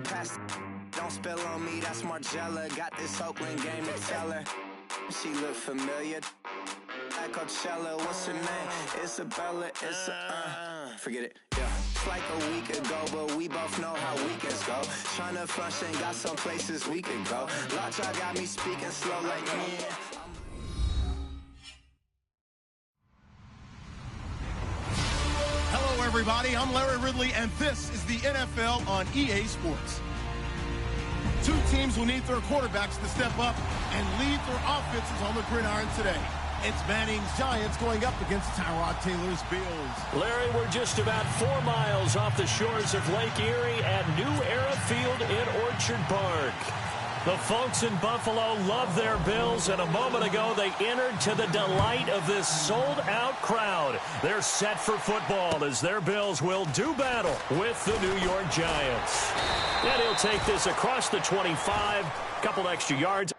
pass. Don't spill on me, that's Margella. Got this Oakland game to tell her. She look familiar. Like Coachella, what's her name? Isabella, forget it, yeah. It's like a week ago, but we both know how weekends go. Tryna function, got some places we could go. Lot y'all got me speaking slow like me. Hello, everybody. I'm Larry Ridley, and this is the NFL on EA Sports. Two teams will need their quarterbacks to step up and lead their offenses on the gridiron today. It's Manning's Giants going up against Tyrod Taylor's Bills. Larry, we're just about 4 miles off the shores of Lake Erie at New Era Field in Orchard Park. The folks in Buffalo love their Bills, and a moment ago they entered to the delight of this sold-out crowd. They're set for football as their Bills will do battle with the New York Giants. And he'll take this across the 25, couple extra yards.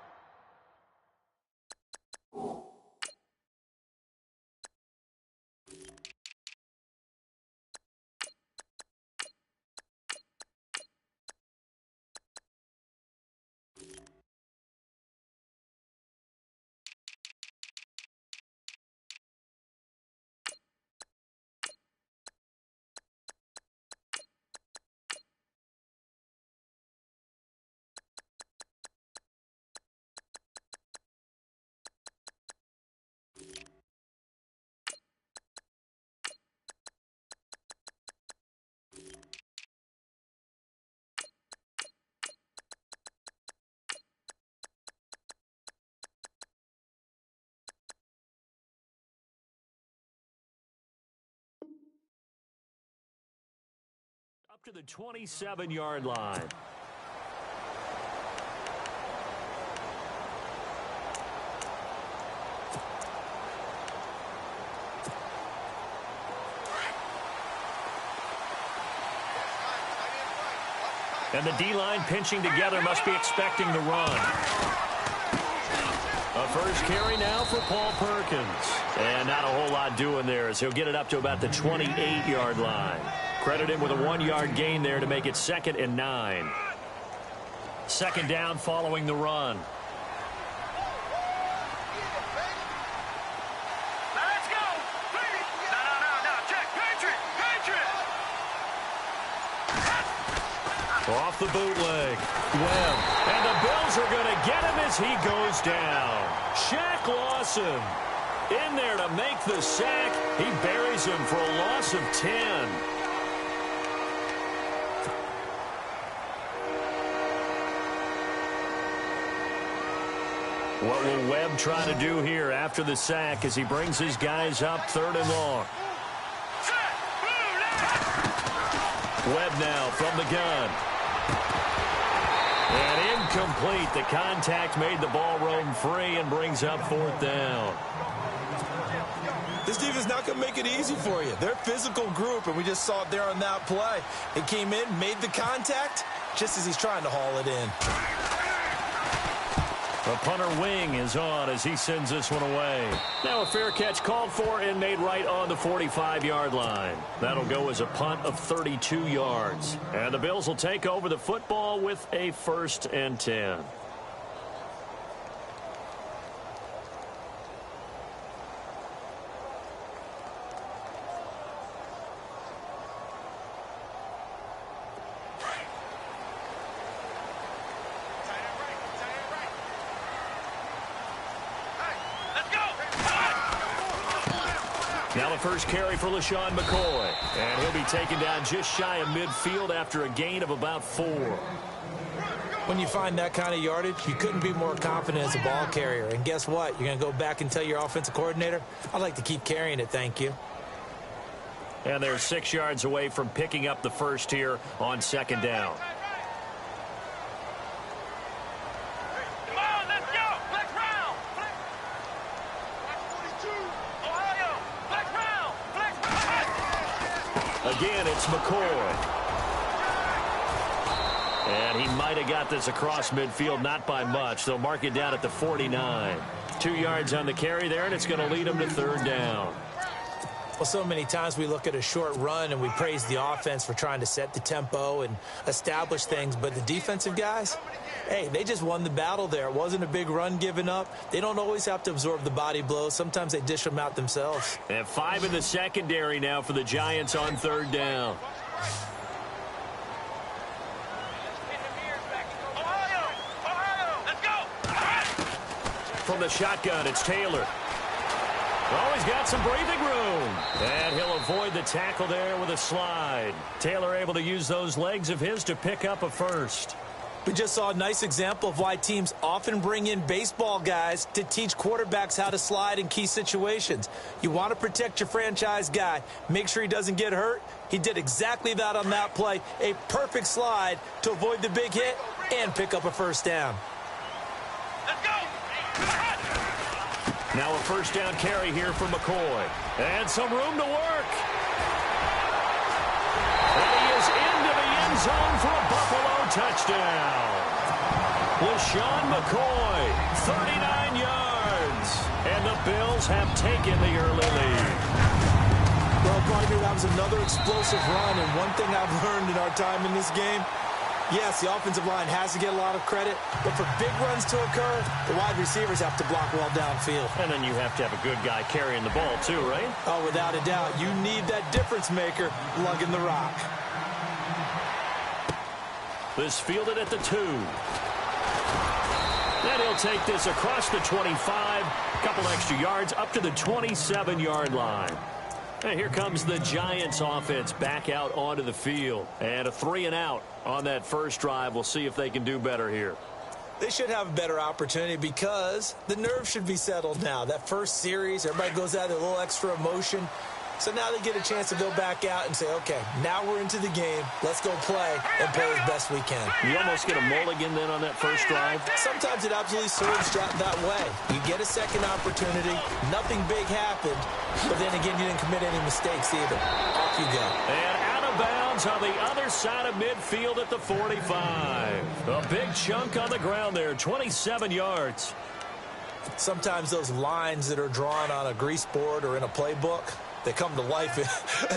Up to the 27-yard line. And the D-line pinching together, must be expecting the run. A first carry now for Paul Perkins. And not a whole lot doing there as he'll get it up to about the 28-yard line. Credit him with a 1-yard gain there to make it 2nd and 9. Second down following the run. Let's go! No, check, Patriot! Off the bootleg. Webb. And the Bills are going to get him as he goes down. Shaq Lawson in there to make the sack. He buries him for a loss of 10. What will Webb try to do here after the sack as he brings his guys up 3rd and long? Webb now from the gun. And incomplete. The contact made the ball roam free and brings up 4th down. This defense not going to make it easy for you. They're a physical group, and we just saw it there on that play. It came in, made the contact, just as he's trying to haul it in. The punter wing is on as he sends this one away. Now a fair catch called for and made right on the 45-yard line. That'll go as a punt of 32 yards. And the Bills will take over the football with a 1st and 10. Now the first carry for LaShawn McCoy. And he'll be taken down just shy of midfield after a gain of about 4. When you find that kind of yardage, you couldn't be more confident as a ball carrier. And guess what? You're going to go back and tell your offensive coordinator, I'd like to keep carrying it, thank you. And they're 6 yards away from picking up the first here on 2nd down. Again, it's McCoy. And he might have got this across midfield, not by much. They'll mark it down at the 49. 2 yards on the carry there, and it's going to lead him to 3rd down. Well, so many times we look at a short run and we praise the offense for trying to set the tempo and establish things, but the defensive guys, hey, they just won the battle there. It wasn't a big run given up. They don't always have to absorb the body blows. Sometimes they dish them out themselves. They have 5 in the secondary now for the Giants on 3rd down. Let's go. From the shotgun, it's Taylor. Oh, he's got some breathing room. And he'll avoid the tackle there with a slide. Taylor able to use those legs of his to pick up a first. We just saw a nice example of why teams often bring in baseball guys to teach quarterbacks how to slide in key situations. You want to protect your franchise guy. Make sure he doesn't get hurt. He did exactly that on that play. A perfect slide to avoid the big hit and pick up a first down. Let's go. Now a first down carry here for McCoy. And some room to work. And he is into the end zone for a Buffalo touchdown. LaShawn McCoy, 39 yards. And the Bills have taken the early lead. Well, partner, that was another explosive run. And one thing I've learned in our time in this game, yes, the offensive line has to get a lot of credit, but for big runs to occur, the wide receivers have to block well downfield. And then you have to have a good guy carrying the ball too, right? Oh, without a doubt. You need that difference maker lugging the rock. This fielded at the 2. And he'll take this across the 25, a couple extra yards up to the 27-yard line. And here comes the Giants offense back out onto the field. And a 3-and-out on that first drive. We'll see if they can do better here. They should have a better opportunity because the nerves should be settled now. That first series, everybody goes out with a little extra emotion. So now they get a chance to go back out and say, okay, now we're into the game. Let's go play and play as best we can. You almost get a mulligan then on that first drive? Sometimes it absolutely serves that way. You get a second opportunity. Nothing big happened. But then again, you didn't commit any mistakes either. Off you go. And out of bounds on the other side of midfield at the 45. A big chunk on the ground there, 27 yards. Sometimes those lines that are drawn on a grease board or in a playbook, they come to life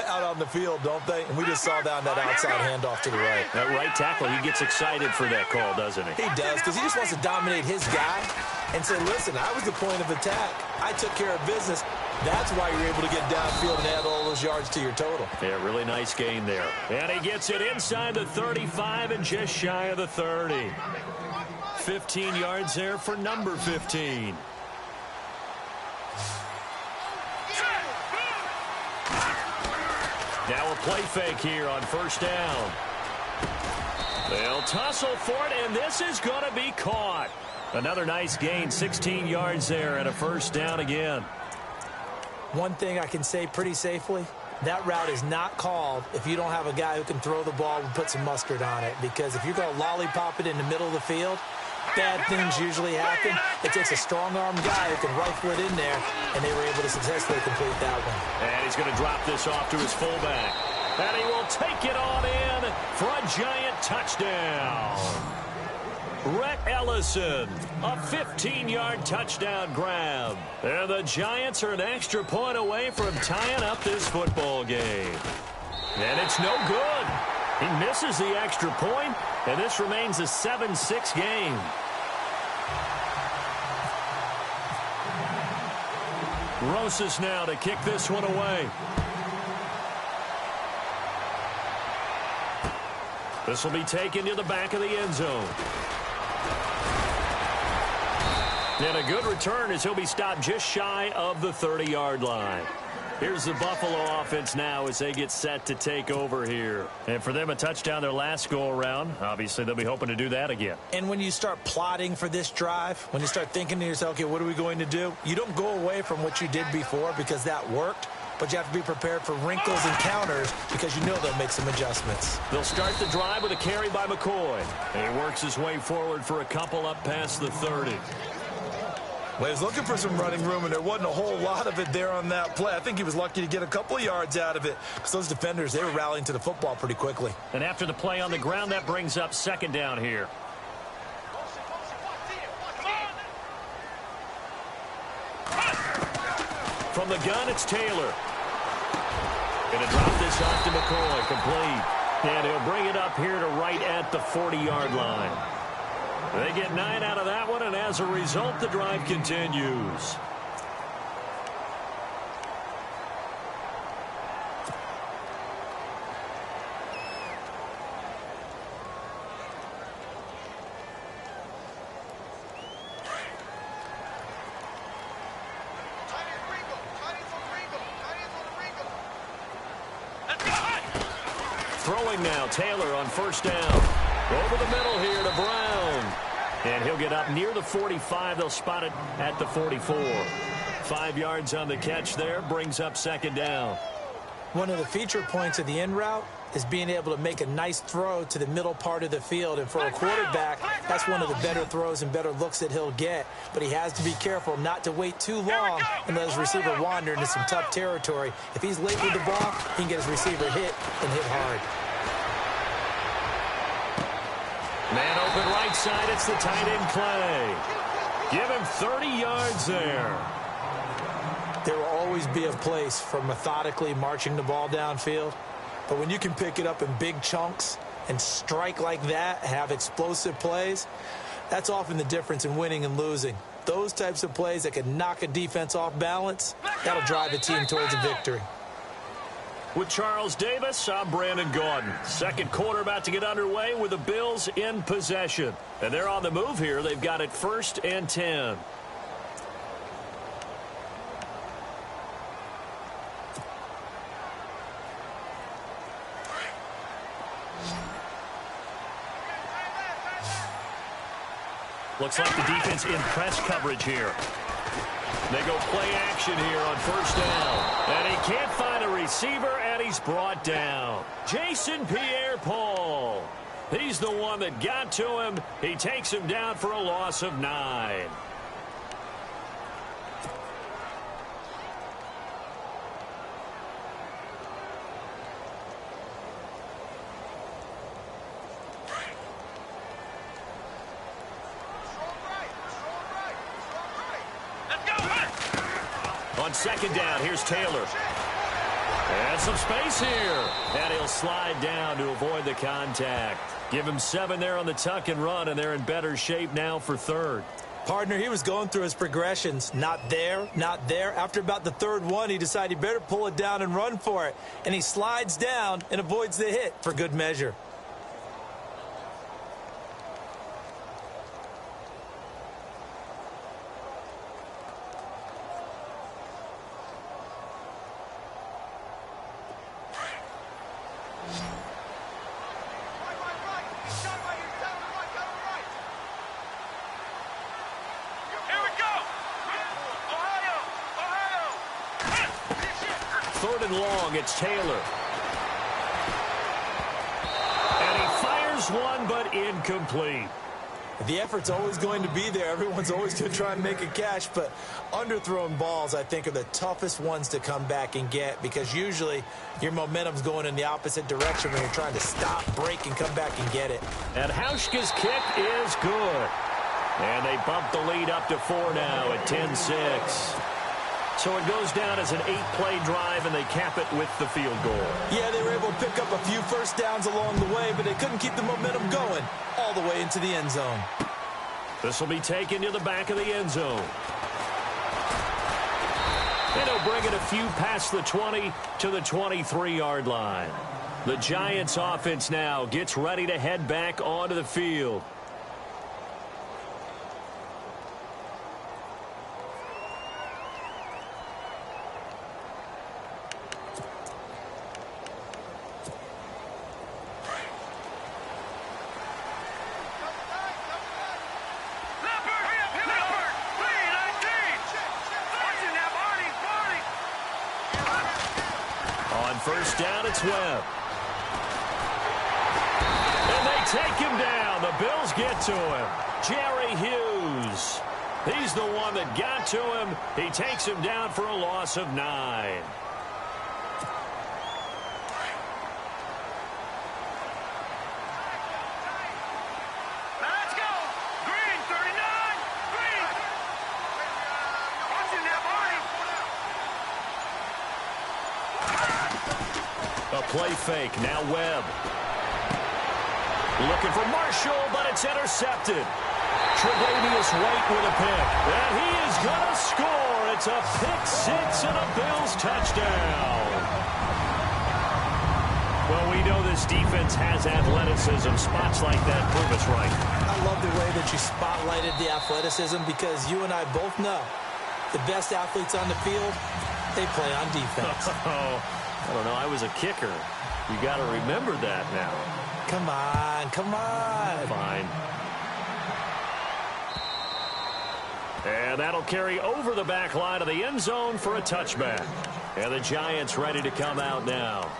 out on the field, don't they? And we just saw that on that outside handoff to the right. That right tackle, he gets excited for that call, doesn't he? He does, because he just wants to dominate his guy and say, listen, I was the point of attack. I took care of business. That's why you're able to get downfield and add all those yards to your total. Yeah, really nice gain there. And he gets it inside the 35 and just shy of the 30. 15 yards there for number 15. Now a play fake here on first down. They'll tussle for it, and this is going to be caught. Another nice gain, 16 yards there, and a first down again. One thing I can say pretty safely, that route is not called if you don't have a guy who can throw the ball and put some mustard on it. Because if you're going to lollipop it in the middle of the field, bad things usually happen. It takes a strong-arm guy who can rifle it in there, and they were able to successfully complete that one. And he's going to drop this off to his fullback. And he will take it on in for a Giant touchdown. Rhett Ellison, a 15-yard touchdown grab. And the Giants are an extra point away from tying up this football game. And it's no good. He misses the extra point, and this remains a 7-6 game. Rosas now to kick this one away. This will be taken to the back of the end zone. And a good return as he'll be stopped just shy of the 30-yard line. Here's the Buffalo offense now as they get set to take over here. And for them, a touchdown their last go-around. Obviously, they'll be hoping to do that again. And when you start plotting for this drive, when you start thinking to yourself, okay, what are we going to do? You don't go away from what you did before because that worked. But you have to be prepared for wrinkles and counters because you know they'll make some adjustments. They'll start the drive with a carry by McCoy. And he works his way forward for a couple up past the 30. Well, he was looking for some running room, and there wasn't a whole lot of it there on that play. I think he was lucky to get a couple of yards out of it because those defenders, they were rallying to the football pretty quickly. And after the play on the ground, that brings up second down here. From the gun, it's Taylor. Going to drop this off to McCoy, complete. And he'll bring it up here to right at the 40-yard line. They get 9 out of that one, and as a result, the drive continues. Throwing now, Taylor on first down. Over the middle here to Brown. And he'll get up near the 45. They'll spot it at the 44. 5 yards on the catch there, brings up second down. One of the feature points of the in route is being able to make a nice throw to the middle part of the field. And for a quarterback, that's one of the better throws and better looks that he'll get. But he has to be careful not to wait too long and let his receiver wander into some tough territory. If he's late with the ball, he can get his receiver hit and hit hard. Man open right side, it's the tight end Clay. Give him 30 yards there. There will always be a place for methodically marching the ball downfield. But when you can pick it up in big chunks and strike like that, have explosive plays, that's often the difference in winning and losing. Those types of plays that can knock a defense off balance, that'll drive a team towards a victory. With Charles Davis, I'm Brandon Gaudin. Second quarter about to get underway with the Bills in possession. And they're on the move here. They've got it 1st and 10. Looks like the defense in press coverage here. They go play action here on first down. And he can't find a receiver, and he's brought down. Jason Pierre-Paul. He's the one that got to him. He takes him down for a loss of 9. On second down, here's Taylor. And some space here. And he'll slide down to avoid the contact. Give him 7 there on the tuck and run, and they're in better shape now for third. Partner, he was going through his progressions. Not there, not there. After about the third one, he decided he better pull it down and run for it. And he slides down and avoids the hit for good measure. Third and long, it's Taylor. And he fires one, but incomplete. The effort's always going to be there. Everyone's always going to try and make a catch, but underthrown balls, I think, are the toughest ones to come back and get because usually your momentum's going in the opposite direction when you're trying to stop, break, and come back and get it. And Hauschka's kick is good. And they bump the lead up to 4 now at 10-6. So it goes down as an 8-play drive, and they cap it with the field goal. Yeah, they were able to pick up a few first downs along the way, but they couldn't keep the momentum going all the way into the end zone. This will be taken to the back of the end zone. And he'll bring it a few past the 20 to the 23-yard line. The Giants offense now gets ready to head back onto the field. First down, it's Webb. And they take him down. The Bills get to him. Jerry Hughes. He's the one that got to him. He takes him down for a loss of 9. Let's go. Green, 39. Green. Watching that body. play fake. Now Webb. Looking for Marshall, but it's intercepted. Tre'Davious White with a pick. And he is going to score. It's a pick six and a Bills touchdown. Well, we know this defense has athleticism. Spots like that prove us right. I love the way that you spotlighted the athleticism because you and I both know the best athletes on the field, they play on defense. Oh, I don't know. I was a kicker. You got to remember that now. Come on, come on. Fine. And that'll carry over the back line of the end zone for a touchback. And the Giants ready to come out now.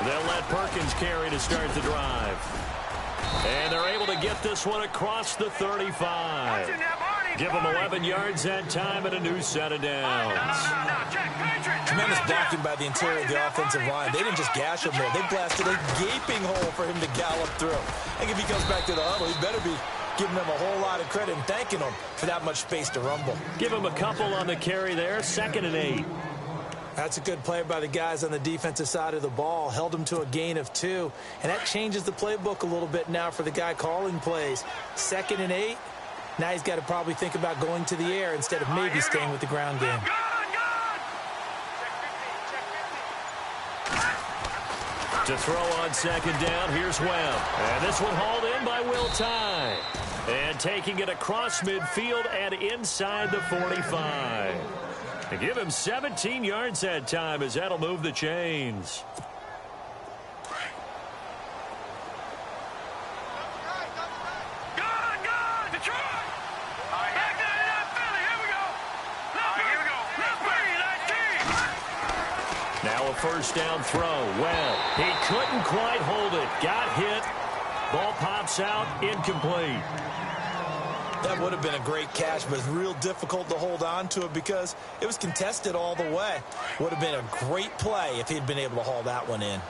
They'll let Perkins carry to start the drive. And they're able to get this one across the 35. Give them 11 yards that time and a new set of downs. Tremendous blocking by the interior of the offensive line. They didn't just gash him there. They blasted a gaping hole for him to gallop through. I think if he comes back to the huddle, he better be giving them a whole lot of credit and thanking them for that much space to rumble. Give him a couple on the carry there. 2nd and 8. That's a good play by the guys on the defensive side of the ball. Held him to a gain of 2. And that changes the playbook a little bit now for the guy calling plays. 2nd and 8. Now he's got to probably think about going to the air instead of maybe staying with the ground game. To throw on 2nd down, here's Webb. And this one hauled in by Will Tye. And taking it across midfield and inside the 45. And give him 17 yards that time as that'll move the chains. Now a 1st down throw. Well, he couldn't quite hold it. Got hit. Ball pops out. Incomplete. That would have been a great catch, but it's real difficult to hold on to it because it was contested all the way. Would have been a great play if he'd been able to haul that one in.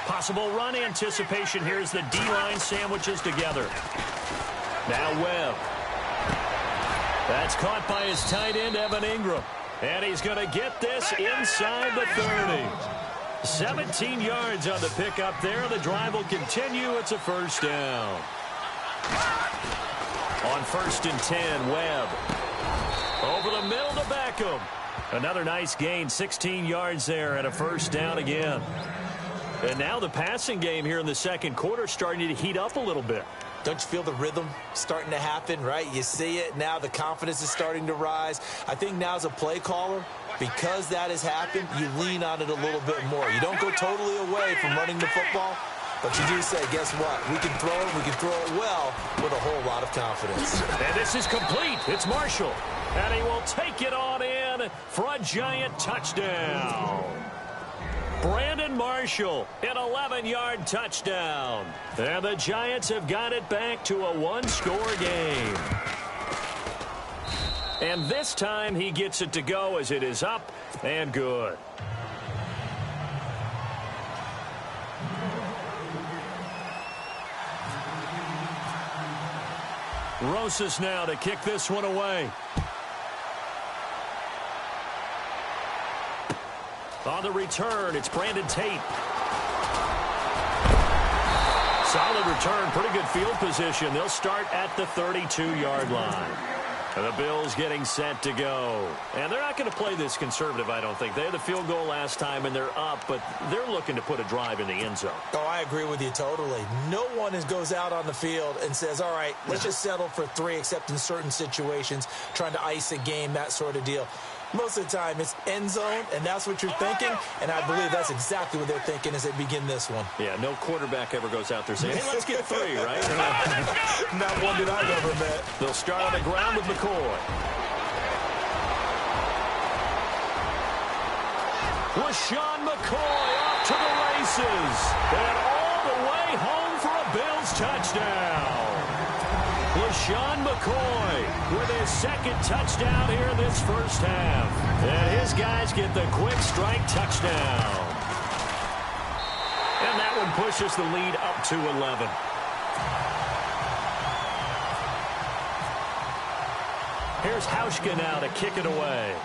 Possible run anticipation. Here's the D-line sandwiches together. Now Webb. That's caught by his tight end, Evan Ingram. And he's going to get this inside the 30. 17 yards on the pickup there. The drive will continue. It's a 1st down. On 1st and 10, Webb. Over the middle to Beckham. Another nice gain, 16 yards there and a 1st down again. And now the passing game here in the 2nd quarter starting to heat up a little bit. Don't you feel the rhythm starting to happen, right? You see it now. The confidence is starting to rise. I think now as a play caller, because that has happened, you lean on it a little bit more. You don't go totally away from running the football, but you do say, guess what? We can throw it. We can throw it well with a whole lot of confidence. And this is complete. It's Marshall. And he will take it on in for a Giant touchdown. Brandon Marshall, an 11-yard touchdown. And the Giants have got it back to a 1-score game. And this time he gets it to go as it is up and good. Rosas now to kick this one away. On the return, it's Brandon Tate. Solid return, pretty good field position. They'll start at the 32-yard line. And the Bills getting set to go. And they're not going to play this conservative, I don't think. They had the field goal last time, and they're up, but they're looking to put a drive in the end zone. Oh, I agree with you totally. No one goes out on the field and says, all right, let's just settle for 3, except in certain situations, trying to ice a game, that sort of deal. Most of the time, it's end zone, and that's what you're thinking, and I believe that's exactly what they're thinking as they begin this one. Yeah, no quarterback ever goes out there saying, hey, let's get 3, right? Not one that I've ever met. They'll start on the ground with McCoy. LaShawn McCoy off to the races, and all the way home for a Bills touchdown. LaShawn McCoy with his 2nd touchdown here in this 1st half. And his guys get the quick strike touchdown. that one pushes the lead up to 11. Here's Hauschka now to kick it away.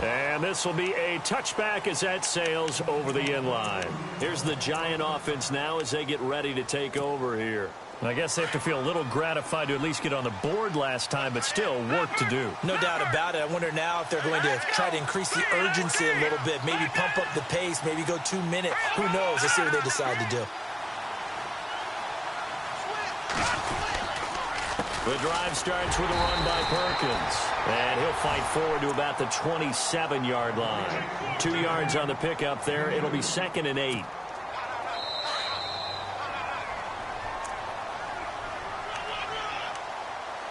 And this will be a touchback as that sails over the end line. Here's the Giant offense now as they get ready to take over here. I guess they have to feel a little gratified to at least get on the board last time, but still work to do. No doubt about it. I wonder now if they're going to try to increase the urgency a little bit, maybe pump up the pace, maybe go 2 minutes. Who knows? Let's see what they decide to do. The drive starts with a run by Perkins. And he'll fight forward to about the 27-yard line. 2 yards on the pickup there. It'll be 2nd and 8.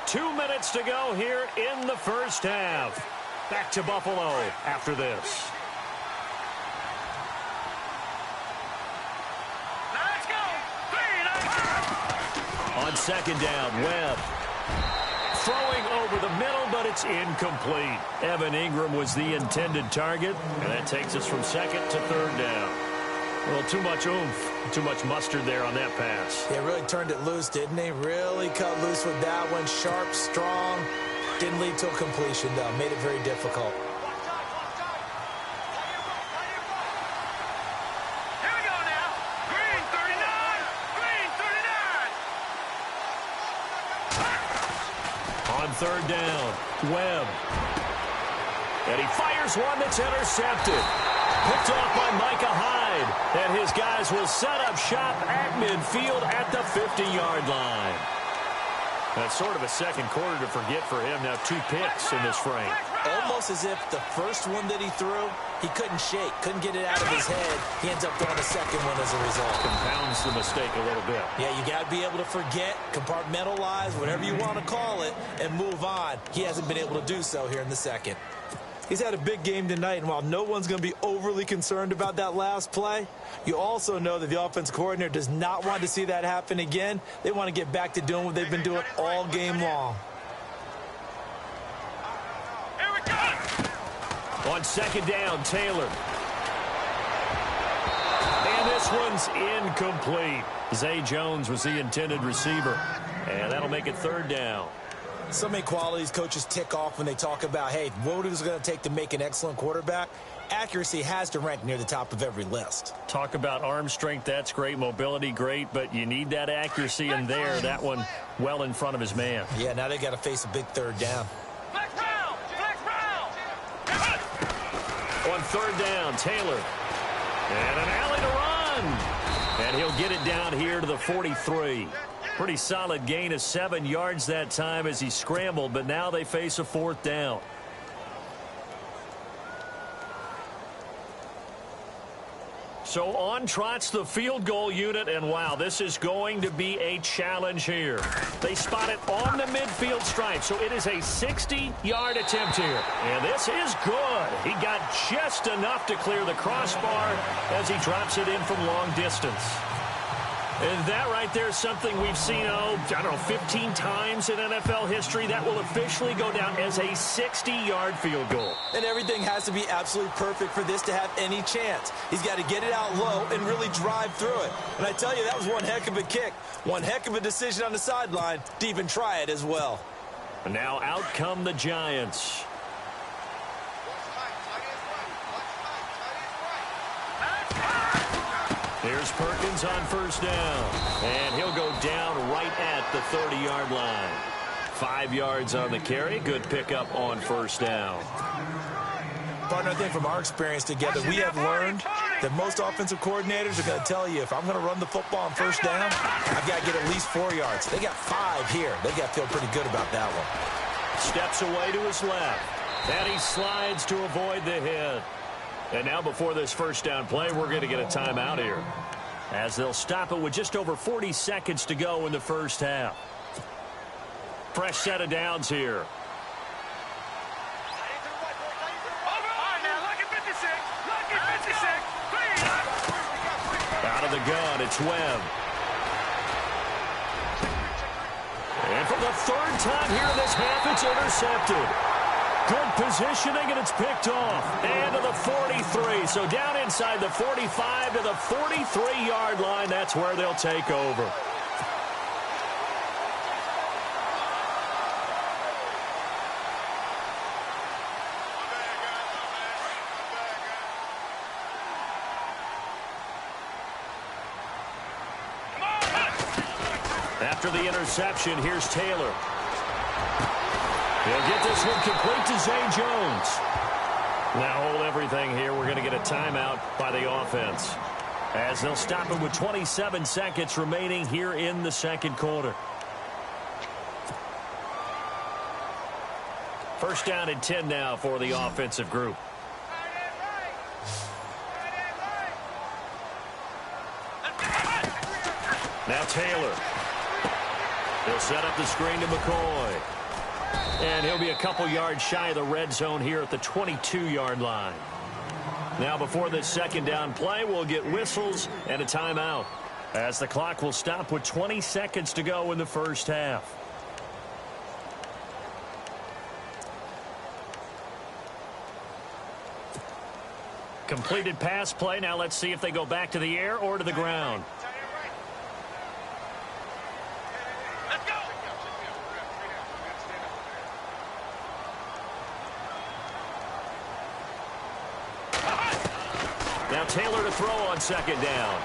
Two minutes to go here in the first half. Back to Buffalo after this. Let's go. On 2nd down, Webb. Throwing over the middle, but it's incomplete. Evan Ingram was the intended target, and that takes us from 2nd to 3rd down. A little too much oomph, too much mustard there on that pass. Yeah, really turned it loose, didn't he? Really cut loose with that one. Sharp, strong. Didn't lead to a completion, though. Made it very difficult. Here we go now. Green 39. Green 39. On 3rd down, Webb. And he fires one that's intercepted. Picked off by Micah Hyde. And his guys will set up shop at midfield at the 50-yard line. That's sort of a second quarter to forget for him. Now 2 picks in this frame. Almost as if the first one that he threw, he couldn't shake, couldn't get it out of his head. He ends up throwing a second one as a result. Compounds the mistake a little bit. Yeah, you got to be able to forget, compartmentalize, whatever you want to call it, and move on. He hasn't been able to do so here in the second. He's had a big game tonight, and while no one's going to be overly concerned about that last play, you also know that the offense coordinator does not want to see that happen again. They want to get back to doing what they've been doing all game long. Here we go. On 2nd down, Taylor. And this one's incomplete. Zay Jones was the intended receiver. And that'll make it 3rd down. So many qualities coaches tick off when they talk about, hey, what is it going to take to make an excellent quarterback? Accuracy has to rank near the top of every list. Talk about arm strength, that's great. Mobility, great, but you need that accuracy in there. That one well in front of his man. Yeah, now they got to face a big 3rd down. Flex round. Flex round. On 3rd down, Taylor. And an alley to run. And he'll get it down here to the 43. Pretty solid gain of 7 yards that time as he scrambled, but now they face a 4th down. So on trots the field goal unit, and wow, this is going to be a challenge here. They spot it on the midfield stripe, so it is a 60-yard attempt here. And this is good. He got just enough to clear the crossbar as he drops it in from long distance. And that right there is something we've seen, 15 times in NFL history. That will officially go down as a 60-yard field goal. And everything has to be absolutely perfect for this to have any chance. He's got to get it out low and really drive through it. And I tell you, that was one heck of a kick. One heck of a decision on the sideline to even try it as well. And now out come the Giants. Here's Perkins on 1st down. And he'll go down right at the 30-yard line. 5 yards on the carry. Good pickup on 1st down. Partner, I think from our experience together, we have learned that most offensive coordinators are going to tell you, if I'm going to run the football on 1st down, I've got to get at least 4 yards. They got 5 here. They got to feel pretty good about that one. Steps away to his left. And he slides to avoid the hit. And now before this 1st down play, we're going to get a timeout here, as they'll stop it with just over 40 seconds to go in the 1st half. Fresh set of downs here. Out of the gun, it's Webb. And for the 3rd time here in this half, it's intercepted. Good positioning, and it's picked off. And to the 43. So down inside the 45 to the 43-yard line. That's where they'll take over. After the interception, here's Taylor. He'll get this one complete to Zay Jones. Now hold everything here. We're going to get a timeout by the offense, as they'll stop it with 27 seconds remaining here in the second quarter. First down and 10 now for the offensive group. Now Taylor. He'll set up the screen to McCoy. And he'll be a couple yards shy of the red zone here at the 22-yard line. Now before this second down play, we'll get whistles and a timeout, as the clock will stop with 20 seconds to go in the first half. Completed pass play. Now let's see if they go back to the air or to the ground. Now Taylor to throw on second down.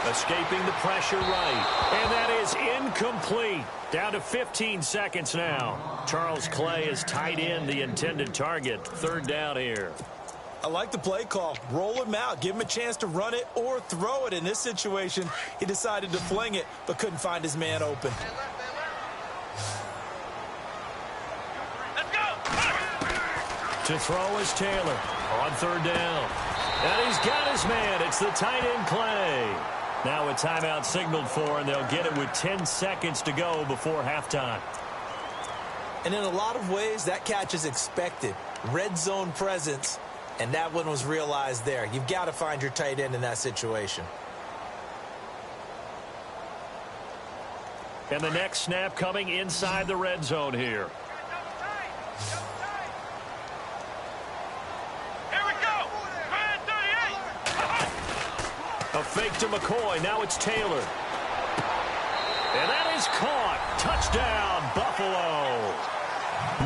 Escaping the pressure right. And that is incomplete. Down to 15 seconds now. Charles Clay is tied in the intended target. Third down here. I like the play call. Roll him out. Give him a chance to run it or throw it. In this situation, he decided to fling it, but couldn't find his man open. To throw is Taylor on third down. And he's got his man. It's the tight end Clay. Now a timeout signaled for, and they'll get it with 10 seconds to go before halftime. And in a lot of ways, that catch is expected. Red zone presence, and that one was realized there. You've got to find your tight end in that situation. And the next snap coming inside the red zone here. A fake to McCoy. Now it's Taylor. And that is caught. Touchdown, Buffalo.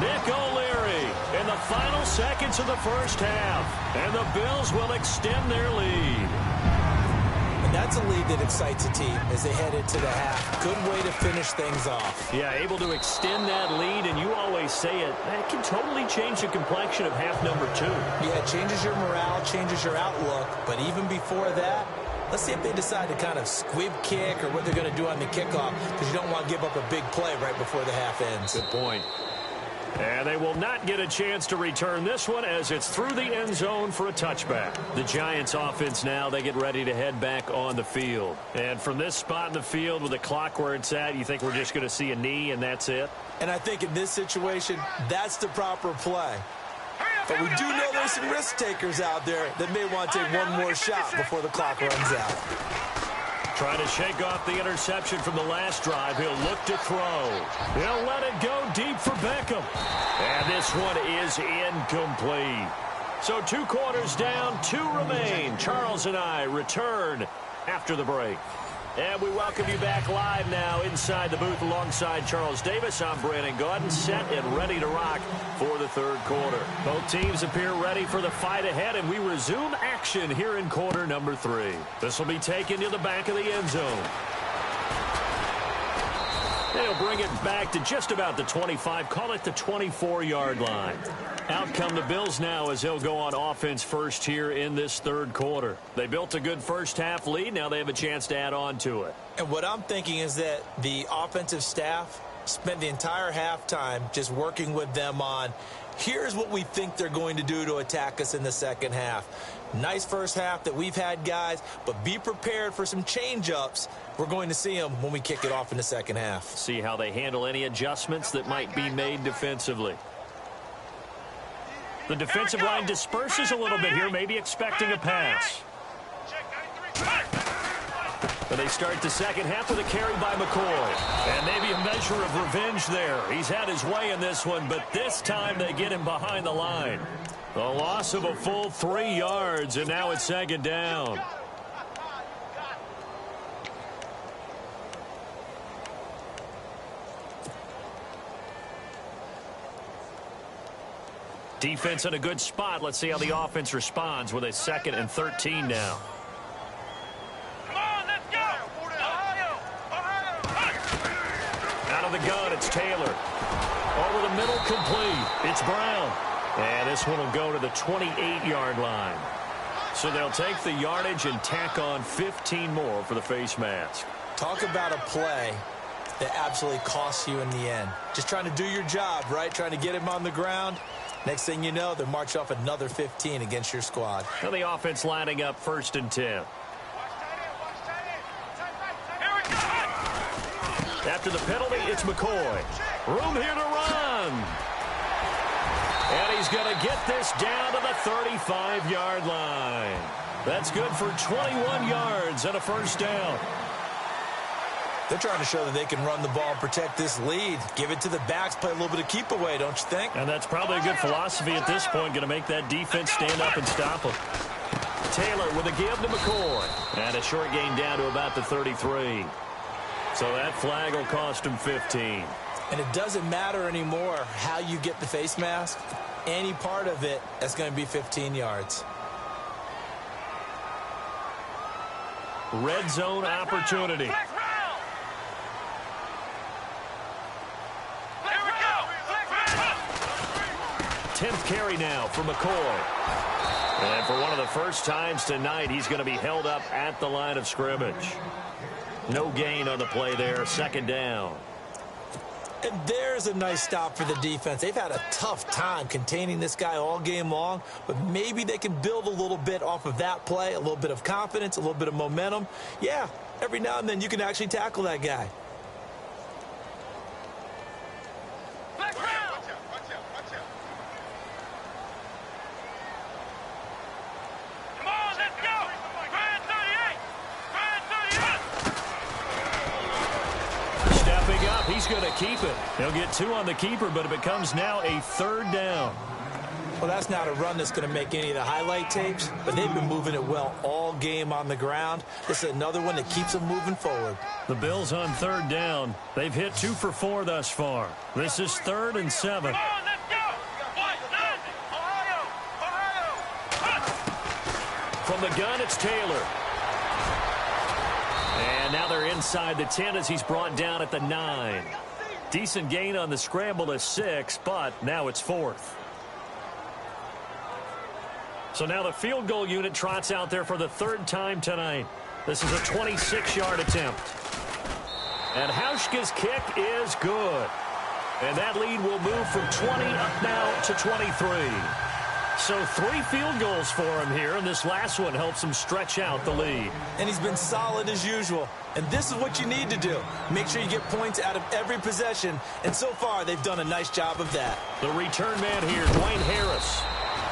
Nick O'Leary in the final seconds of the first half. And the Bills will extend their lead. And that's a lead that excites a team as they head into the half. Good way to finish things off. Yeah, able to extend that lead, and you always say it, that can totally change the complexion of half number 2. Yeah, it changes your morale, changes your outlook. But even before that, let's see if they decide to kind of squib kick or what they're going to do on the kickoff, because you don't want to give up a big play right before the half ends. Good point. And they will not get a chance to return this one, as it's through the end zone for a touchback. The Giants offense now, they get ready to head back on the field. And from this spot in the field with the clock where it's at, you think we're just going to see a knee and that's it? And I think in this situation, that's the proper play. But we do know there's some risk takers out there that may want to take one more shot before the clock runs out. Trying to shake off the interception from the last drive. He'll look to throw. He'll let it go deep for Beckham. And this one is incomplete. So 2 quarters down, 2 remain. Charles and I return after the break. And we welcome you back live now inside the booth alongside Charles Davis. I'm Brandon Gaudin, set and ready to rock for the third quarter. Both teams appear ready for the fight ahead, and we resume action here in quarter number 3. This will be taken to the back of the end zone. They'll bring it back to just about the 25, call it the 24-yard line. Out come the Bills now as they'll go on offense first here in this third quarter. They built a good first half lead. Now they have a chance to add on to it. And what I'm thinking is that the offensive staff spent the entire halftime just working with them on, here's what we think they're going to do to attack us in the second half. Nice first half that we've had, guys, but be prepared for some change-ups. We're going to see them when we kick it off in the second half. See how they handle any adjustments that might be made defensively. The defensive line disperses a little bit here, maybe expecting a pass. And they start the second half with a carry by McCoy. And maybe a measure of revenge there. He's had his way in this one, but this time they get him behind the line. The loss of a full 3 yards, and now it's second down. Defense in a good spot. Let's see how the offense responds with a 2nd and 13 now. Come on, let's go! Ohio! Out of the gun, it's Taylor. Over the middle, complete. It's Brown. And this one will go to the 28-yard line. So they'll take the yardage and tack on 15 more for the face mask. Talk about a play that absolutely costs you in the end. Just trying to do your job, right? Trying to get him on the ground. Next thing you know, they're marching off another 15 against your squad. Now the offense lining up 1st and 10. After the penalty, it's McCoy. Room here to run. And he's going to get this down to the 35-yard line. That's good for 21 yards and a 1st down. They're trying to show that they can run the ball and protect this lead. Give it to the backs, play a little bit of keep away, don't you think? And that's probably a good philosophy at this point, going to make that defense stand up and stop them. Taylor with a give to McCoy. And a short gain down to about the 33. So that flag will cost him 15. And it doesn't matter anymore how you get the face mask. Any part of it, that's going to be 15 yards. Red zone opportunity. 10th carry now for McCoy. And for one of the first times tonight, he's going to be held up at the line of scrimmage. No gain on the play there, 2nd down. And there's a nice stop for the defense. They've had a tough time containing this guy all game long, but maybe they can build a little bit off of that play, a little bit of confidence, a little bit of momentum. Yeah, every now and then you can actually tackle that guy. He's going to keep it. He'll get 2 on the keeper, but it becomes now a 3rd down. Well, that's not a run that's going to make any of the highlight tapes, but they've been moving it well all game on the ground. This is another one that keeps them moving forward. The Bills on 3rd down. They've hit 2 for 4 thus far. This is 3rd and 7. From the gun, it's Taylor. And now they're inside the 10 as he's brought down at the 9. Decent gain on the scramble to 6, but now it's 4th. So now the field goal unit trots out there for the 3rd time tonight. This is a 26-yard attempt. And Hauschka's kick is good. And that lead will move from 20 up now to 23. So 3 field goals for him here, and this last one helps him stretch out the lead. And he's been solid as usual. And this is what you need to do. Make sure you get points out of every possession. And so far, they've done a nice job of that. The return man here, Dwayne Harris.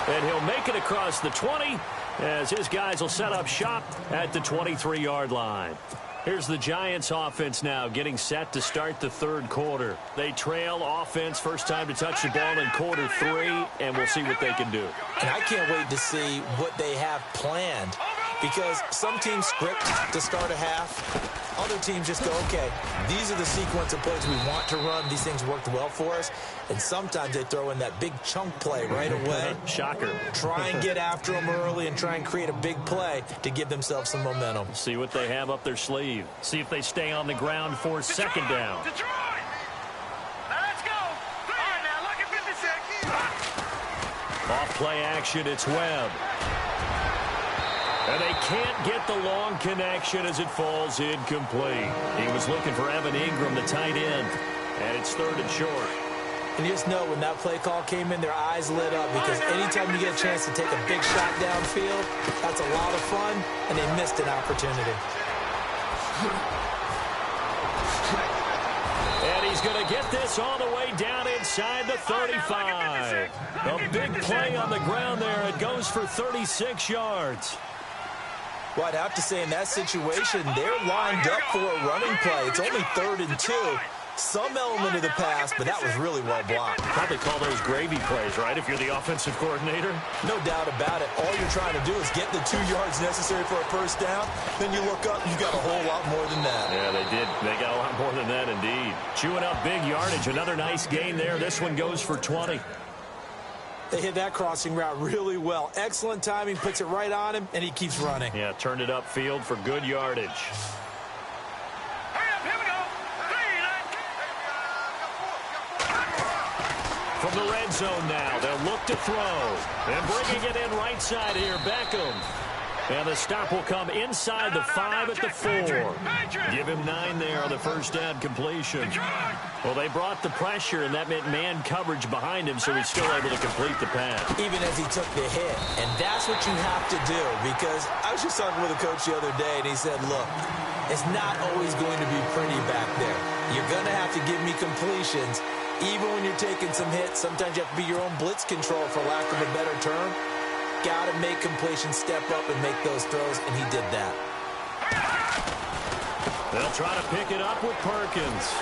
And he'll make it across the 20 as his guys will set up shop at the 23-yard line. Here's the Giants offense now getting set to start the 3rd quarter. They trail offense, first time to touch the ball in quarter 3, and we'll see what they can do. And I can't wait to see what they have planned, because some teams script to start a half. Other teams just go, okay, these are the sequence of plays we want to run. These things worked well for us. And sometimes they throw in that big chunk play right away. Shocker. Try and get after them early and try and create a big play to give themselves some momentum. See what they have up their sleeve. See if they stay on the ground for 2nd down. Detroit! Now let's go! All right, now look at 56. Off play action, it's Webb. And they can't get the long connection as it falls incomplete. He was looking for Evan Ingram, the tight end. And it's 3rd and short. And you just know when that play call came in, their eyes lit up, because anytime you get a chance to take a big shot downfield, that's a lot of fun, and they missed an opportunity. And he's going to get this all the way down inside the 35. A big play on the ground there. It goes for 36 yards. Well, I'd have to say in that situation, they're lined up for a running play. It's only 3rd and 2. Some element of the pass, but that was really well blocked. Probably call those gravy plays, right, if you're the offensive coordinator? No doubt about it. All you're trying to do is get the 2 yards necessary for a first down. Then you look up, you got a whole lot more than that. Yeah, they did. They got a lot more than that, indeed. Chewing up big yardage. Another nice gain there. This one goes for 20. They hit that crossing route really well. Excellent timing, puts it right on him, and he keeps running. Yeah, turned it upfield for good yardage. From the red zone now, they'll look to throw. And bringing it in right side here, Beckham. And the stop will come inside the 5 at the 4. Give him 9 there on the first down completion. Well, they brought the pressure, and that meant man coverage behind him, so he's still able to complete the pass. Even as he took the hit. And that's what you have to do, because I was just talking with a coach the other day, and he said, look, it's not always going to be pretty back there. You're going to have to give me completions. Even when you're taking some hits, sometimes you have to be your own blitz control, for lack of a better term. Got to make completions, step up, and make those throws, and he did that. They'll try to pick it up with Perkins.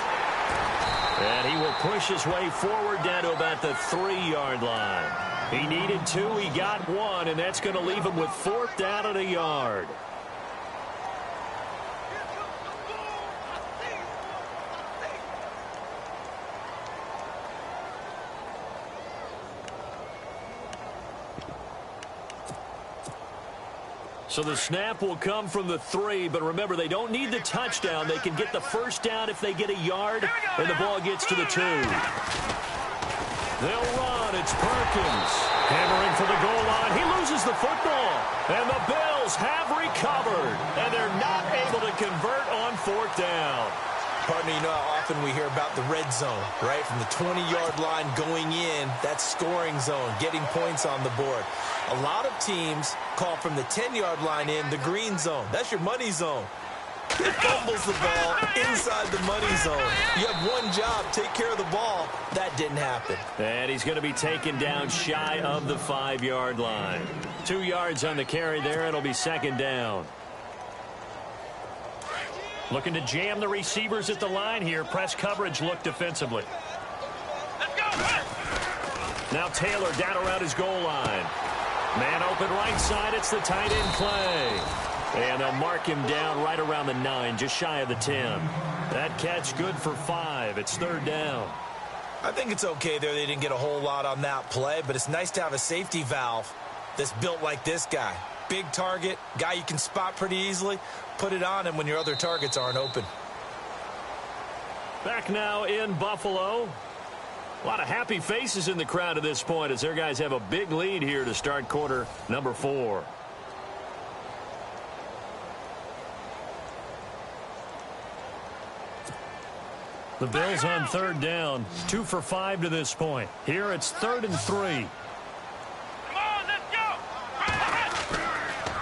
And he will push his way forward down to about the 3-yard line. He needed 2, he got 1, and that's going to leave him with 4th down at a yard. So the snap will come from the 3, but remember, they don't need the touchdown. They can get the first down if they get a yard, and the ball gets to the 2. They'll run. It's Perkins. Hammering for the goal line. He loses the football, and the Bills have recovered, and they're not able to convert on 4th down. Partner, you know how often we hear about the red zone, right? From the 20-yard line going in, that's scoring zone, getting points on the board. A lot of teams call from the 10-yard line in the green zone. That's your money zone. It fumbles the ball inside the money zone. You have one job, take care of the ball. That didn't happen. And he's going to be taken down shy of the 5-yard line. 2 yards on the carry there. It'll be 2nd down. Looking to jam the receivers at the line here. Press coverage look defensively. Now Taylor down around his goal line. Man open right side. It's the tight end play. And they'll mark him down right around the 9, just shy of the 10. That catch good for 5. It's 3rd down. I think it's okay there. They didn't get a whole lot on that play, but it's nice to have a safety valve that's built like this guy. Big target, guy you can spot pretty easily. Put it on him when your other targets aren't open. Back now in Buffalo. A lot of happy faces in the crowd at this point as their guys have a big lead here to start quarter number 4. The Bills on 3rd down. 2 for 5 to this point. Here it's 3rd and 3.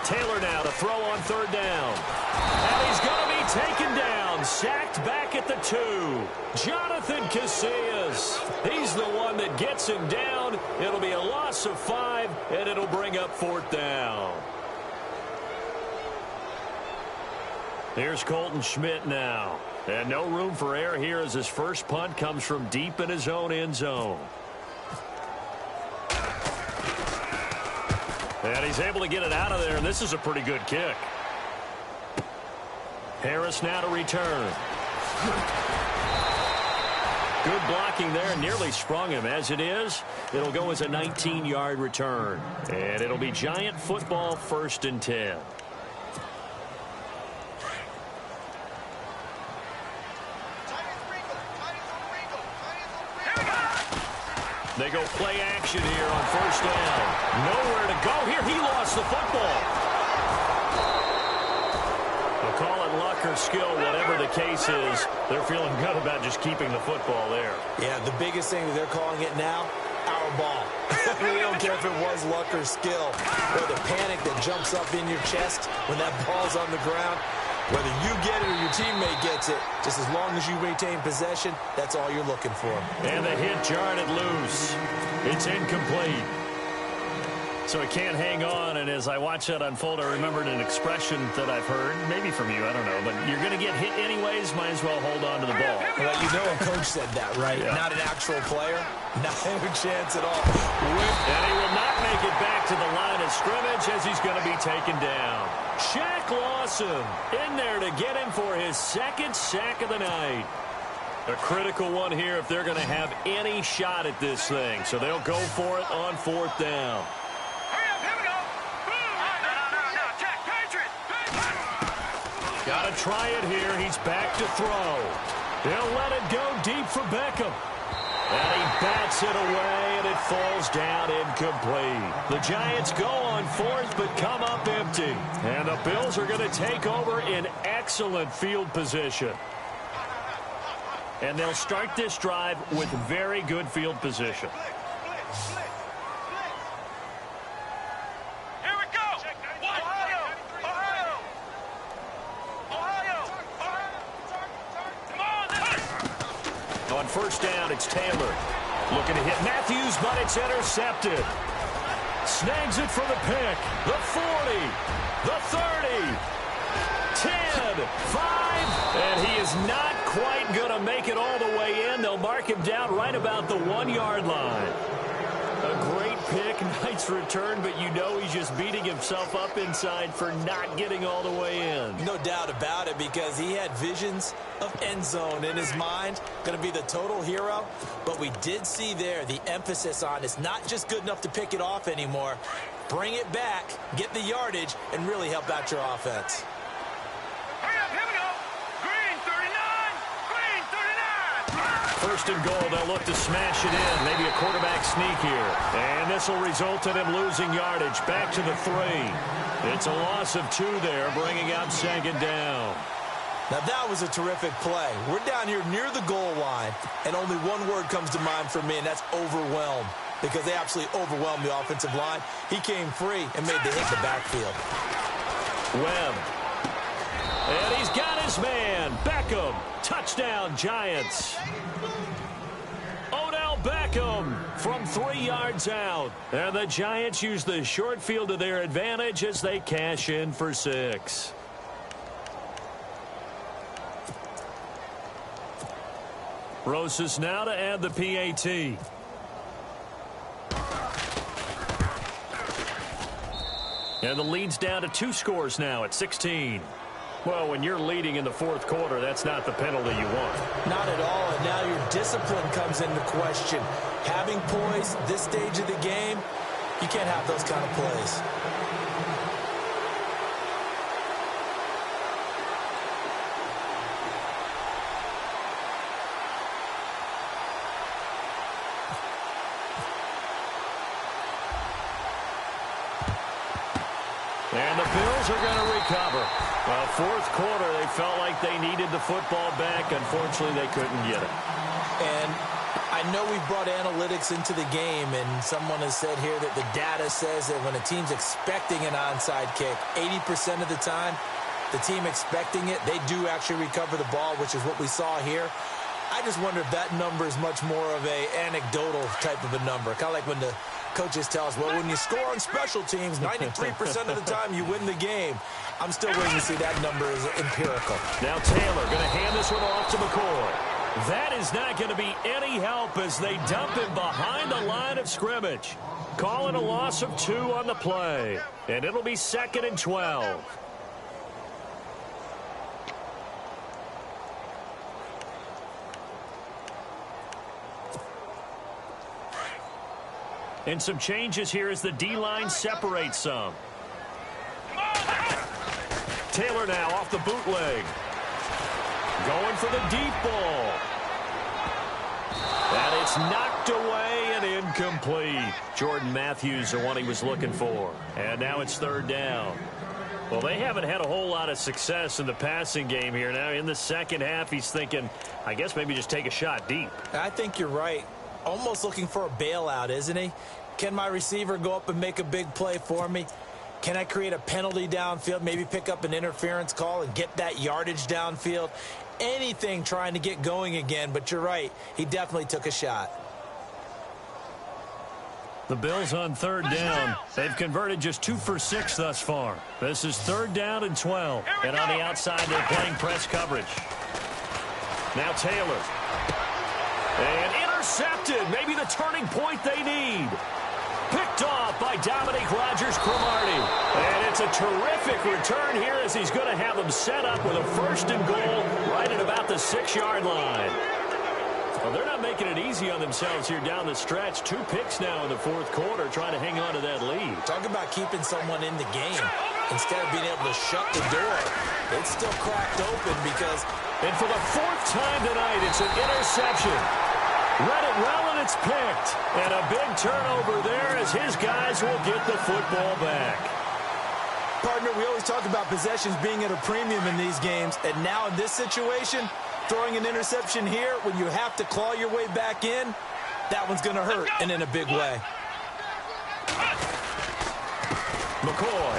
Taylor now to throw on 3rd down. And he's going to be taken down. Sacked back at the 2. Jonathan Casillas. He's the one that gets him down. It'll be a loss of 5, and it'll bring up 4th down. Here's Colton Schmidt now. And no room for error here as his first punt comes from deep in his own end zone. And he's able to get it out of there, and this is a pretty good kick. Harris now to return. Good blocking there, nearly sprung him. As it is, it'll go as a 19-yard return. And it'll be Giant football, 1st and 10. They go play action here on 1st down. Nowhere to go here. He lost the football. They'll call it luck or skill, whatever the case is. They're feeling good about just keeping the football there. Yeah, the biggest thing that they're calling it now, our ball. We don't care if it was luck or skill, or the panic that jumps up in your chest when that ball's on the ground. Whether you get it or your teammate gets it, just as long as you retain possession, that's all you're looking for. And the hit jarred it loose. It's incomplete. So he can't hang on, and as I watch that unfold, I remembered an expression that I've heard, maybe from you, I don't know, but you're going to get hit anyways, might as well hold on to the ball. Well, you know a coach said that, right? Yeah. Not an actual player. Not a chance at all. And he will not make it back to the line of scrimmage as he's going to be taken down. Shaq Lawson in there to get him for his second sack of the night. A critical one here if they're going to have any shot at this thing. So they'll go for it on 4th down. Got to try it here. He's back to throw. He'll let it go deep for Beckham. And he bats it away, and it falls down incomplete. The Giants go on 4th, but come up empty. And the Bills are going to take over in excellent field position. And they'll start this drive with very good field position. On 1st down, it's Taylor. Looking to hit Matthews, but it's intercepted. Snags it for the pick. The 40, the 30, 10, 5, and he is not quite going to make it all the way in. They'll mark him down right about the 1-yard line. A great pick, nice return, but you know he's just beating himself up inside for not getting all the way in. No doubt about it, because he had visions of end zone in his mind. Going to be the total hero. But we did see there the emphasis on it's not just good enough to pick it off anymore. Bring it back, get the yardage, and really help out your offense. First and goal, they'll look to smash it in. Maybe a quarterback sneak here. And this will result in him losing yardage. Back to the 3. It's a loss of 2 there, bringing out 2nd down. Now, that was a terrific play. We're down here near the goal line, and only one word comes to mind for me, and that's overwhelmed, because they absolutely overwhelmed the offensive line. He came free and made the hit in the backfield. Webb. And he's got his man. Beckham. Touchdown, Giants. Odell Beckham from 3 yards out. And the Giants use the short field to their advantage as they cash in for 6. Rosas now to add the PAT. And the lead's down to 2 scores now at 16. Well, when you're leading in the 4th quarter, that's not the penalty you want. Not at all, and now your discipline comes into question. Having poise this stage of the game, you can't have those kind of plays. And the Bills are going to recover. Well, 4th quarter, they felt like they needed the football back. Unfortunately, they couldn't get it. And I know we've brought analytics into the game, and someone has said here that the data says that when a team's expecting an onside kick, 80% of the time, the team expecting it, they do actually recover the ball, which is what we saw here. I just wonder if that number is much more of a anecdotal type of a number. Kind of like when the coaches tell us, well, when you score on special teams, 93% of the time you win the game. I'm still waiting to see that number is empirical. Now Taylor going to hand this one off to McCoy. That is not going to be any help as they dump him behind the line of scrimmage. Calling a loss of 2 on the play. And it'll be 2nd and 12. And some changes here as the D-line separates some. Taylor now off the bootleg. Going for the deep ball. And it's knocked away and incomplete. Jordan Matthews, the one he was looking for. And now it's 3rd down. Well, they haven't had a whole lot of success in the passing game here. Now in the second half, he's thinking, I guess maybe just take a shot deep. I think you're right. Almost looking for a bailout, isn't he? Can my receiver go up and make a big play for me? Can I create a penalty downfield, maybe pick up an interference call and get that yardage downfield? Anything trying to get going again, but you're right. He definitely took a shot. The Bills on third down. They've converted just 2 for 6 thus far. This is 3rd down and 12. And on the outside, they're playing press coverage. Now Taylor. And intercepted. Maybe the turning point they need. Picked off by Dominique Rodgers-Cromartie. And it's a terrific return here as he's going to have them set up with a 1st and goal right at about the 6-yard line. Well, they're not making it easy on themselves here down the stretch. 2 picks now in the 4th quarter trying to hang on to that lead. Talk about keeping someone in the game. Instead of being able to shut the door, it's still cracked open because... And for the 4th time tonight, it's an interception. Read it well, and it's picked. And a big turnover there as his guys will get the football back. Partner, we always talk about possessions being at a premium in these games. And now in this situation... throwing an interception here when you have to claw your way back in, that one's going to hurt, and in a big way. McCoy.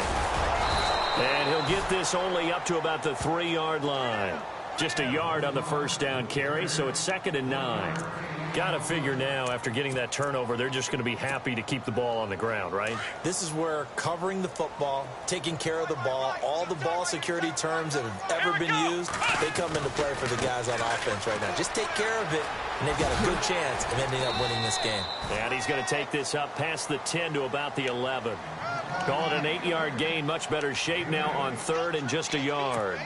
And he'll get this only up to about the 3-yard line. Just a yard on the 1st down carry, so it's 2nd and 9. Got to figure now, after getting that turnover, they're just going to be happy to keep the ball on the ground, right? This is where covering the football, taking care of the ball, all the ball security terms that have ever been used, they come into play for the guys on offense right now. Just take care of it, and they've got a good chance of ending up winning this game. And he's going to take this up past the 10 to about the 11. Call it an 8-yard gain, much better shape now on 3rd and just a yard.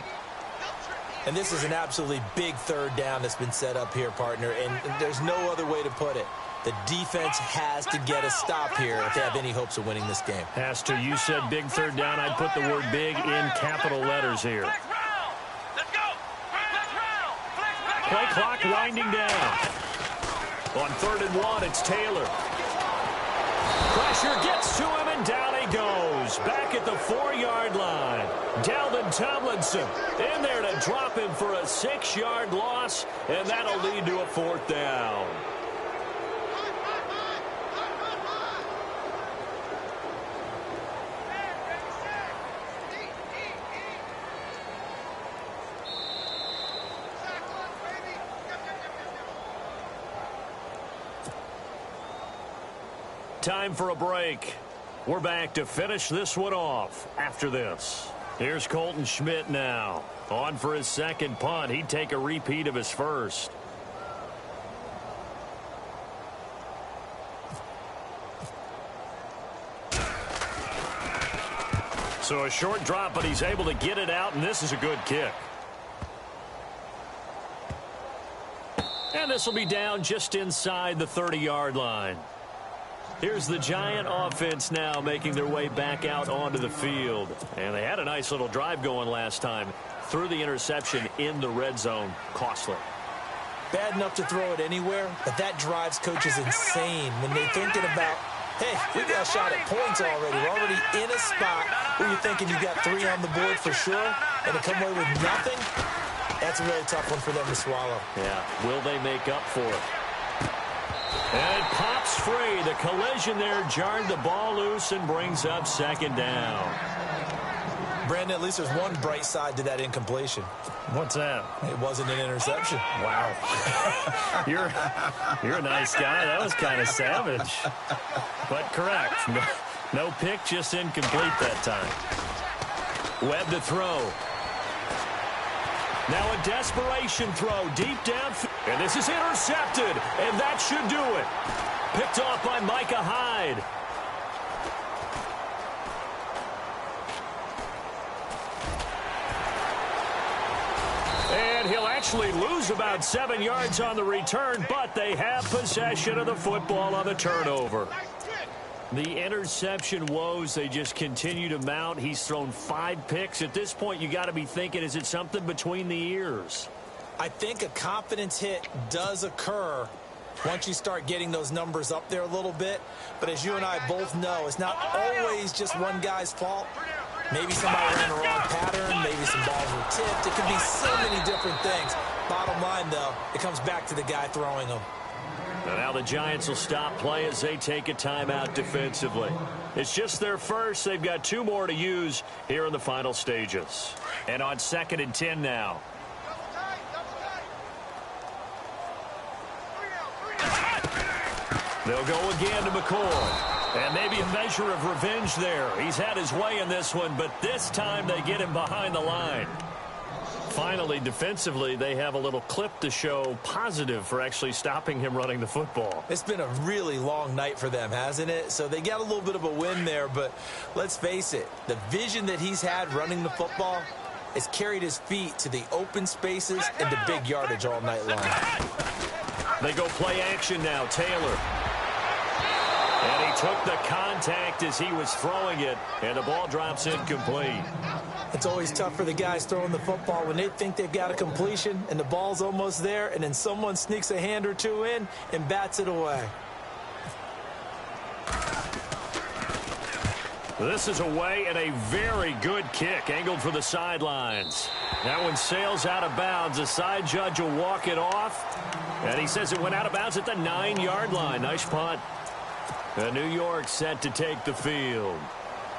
And this is an absolutely big 3rd down that's been set up here, partner, and there's no other way to put it. The defense has to get a stop here if they have any hopes of winning this game. Has to. You said big 3rd down. I'd put the word big in capital letters here. Play clock winding down. On 3rd and 1, it's Taylor. Pressure gets to him, and down he goes. Back at the 4-yard line. Dalvin Tomlinson in there to drop him for a 6-yard loss, and that'll lead to a 4th down. Time for a break. We're back to finish this one off after this. Here's Colton Schmidt now. On for his 2nd punt. He'd take a repeat of his 1st. So a short drop, but he's able to get it out, and this is a good kick. And this will be down just inside the 30-yard line. Here's the Giant offense now making their way back out onto the field. And they had a nice little drive going last time. Threw the interception in the red zone. Costly. Bad enough to throw it anywhere, but that drives coaches insane when they're thinking about, hey, we got a shot at points already. We're already in a spot where you're thinking you got 3 on the board for sure, and to come away with nothing, that's a really tough one for them to swallow. Yeah, will they make up for it? And it pops free. The collision there jarred the ball loose and brings up 2nd down. Brandon, at least there's one bright side to that incompletion. What's that? It wasn't an interception. Wow. You're a nice guy. That was kind of savage. But correct. No pick, just incomplete that time. Webb to throw. Now a desperation throw deep down. And this is intercepted. And that should do it. Picked off by Micah Hyde. And he'll actually lose about 7 yards on the return, but they have possession of the football on the turnover. The interception woes, they just continue to mount. He's thrown 5 picks. At this point, you got to be thinking, is it something between the ears? I think a confidence hit does occur once you start getting those numbers up there a little bit. But as you and I both know, it's not always just one guy's fault. Maybe somebody ran the wrong pattern. Maybe some balls were tipped. It can be so many different things. Bottom line, though, it comes back to the guy throwing them. And now the Giants will stop play as they take a timeout defensively. It's just their first. They've got 2 more to use here in the final stages. And on 2nd and 10 now. They'll go again to McCoy. And maybe a measure of revenge there. He's had his way in this one, but this time they get him behind the line. Finally, defensively, they have a little clip to show positive for actually stopping him running the football. It's been a really long night for them, hasn't it? So they got a little bit of a win there, but let's face it, the vision that he's had running the football has carried his feet to the open spaces and the big yardage all night long. They go play action now, Taylor. And he took the contact as he was throwing it, and the ball drops incomplete. It's always tough for the guys throwing the football when they think they've got a completion and the ball's almost there, and then someone sneaks a hand or two in and bats it away. This is away and a very good kick, angled for the sidelines. That one sails out of bounds. The side judge will walk it off, and he says it went out of bounds at the 9-yard line. Nice punt. And New York set to take the field.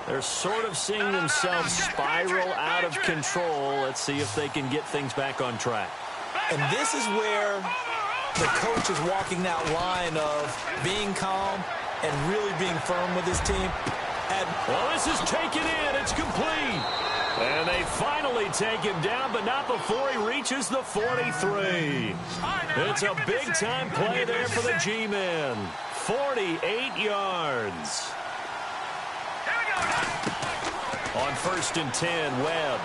They're sort of seeing themselves spiral out of control. Let's see if they can get things back on track. And this is where the coach is walking that line of being calm and really being firm with his team. Well, this is taken in. It's complete. And they finally take him down, but not before he reaches the 43. It's a big-time play there for the G-men. 48 yards. On 1st and 10, Webb.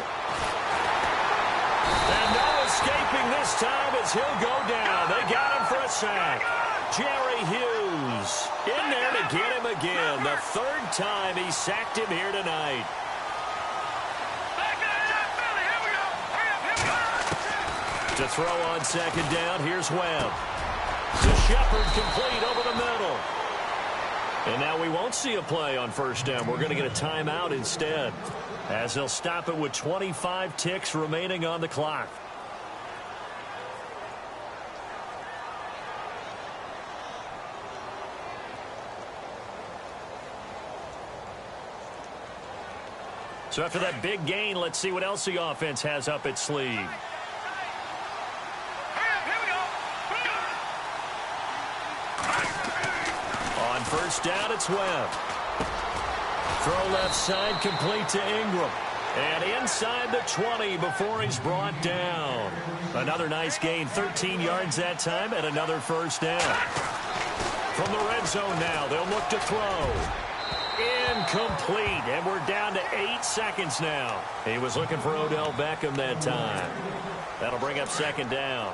And no escaping this time as he'll go down. They got him for a sack. Jerry Hughes in there to get him again. The 3rd time he sacked him here tonight. To throw on 2nd down, here's Webb. To Shepard, complete over the middle. And now we won't see a play on 1st down. We're going to get a timeout instead, as they'll stop it with 25 ticks remaining on the clock. So after that big gain, let's see what else the offense has up its sleeve. On 1st down, it's Webb. Throw left side, complete to Ingram. And inside the 20 before he's brought down. Another nice gain, 13 yards that time, and another 1st down. From the red zone now, they'll look to throw. Incomplete, and we're down to 8 seconds now. He was looking for Odell Beckham that time. That'll bring up 2nd down.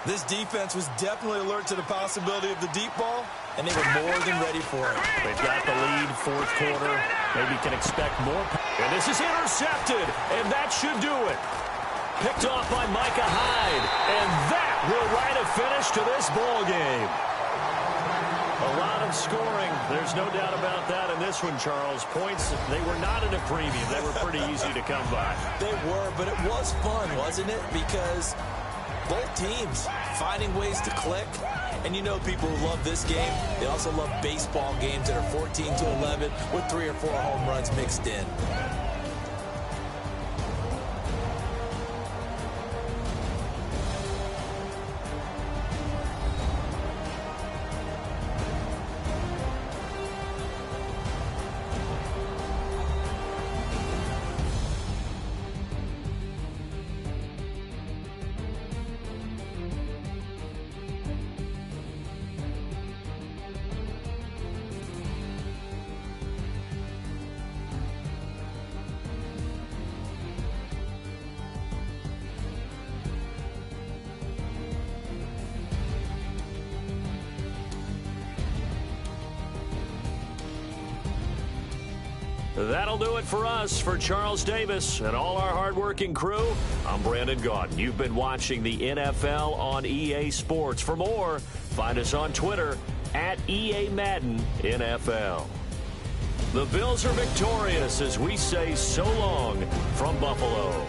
This defense was definitely alert to the possibility of the deep ball, and they were more than ready for it. They've got the lead, 4th quarter. Maybe can expect more. And this is intercepted, and that should do it. Picked off by Micah Hyde, and that will write a finish to this ball game. A lot of scoring. There's no doubt about that in this one, Charles. Points, they were not in a premium. They were pretty easy to come by. They were, but it was fun, wasn't it? Because both teams finding ways to click. And you know people who love this game, they also love baseball games that are 14-11 with 3 or 4 home runs mixed in. That'll do it for us. For Charles Davis and all our hardworking crew, I'm Brandon Gaudin. You've been watching the NFL on EA Sports. For more, find us on Twitter at EA Madden NFL. The Bills are victorious as we say so long from Buffalo.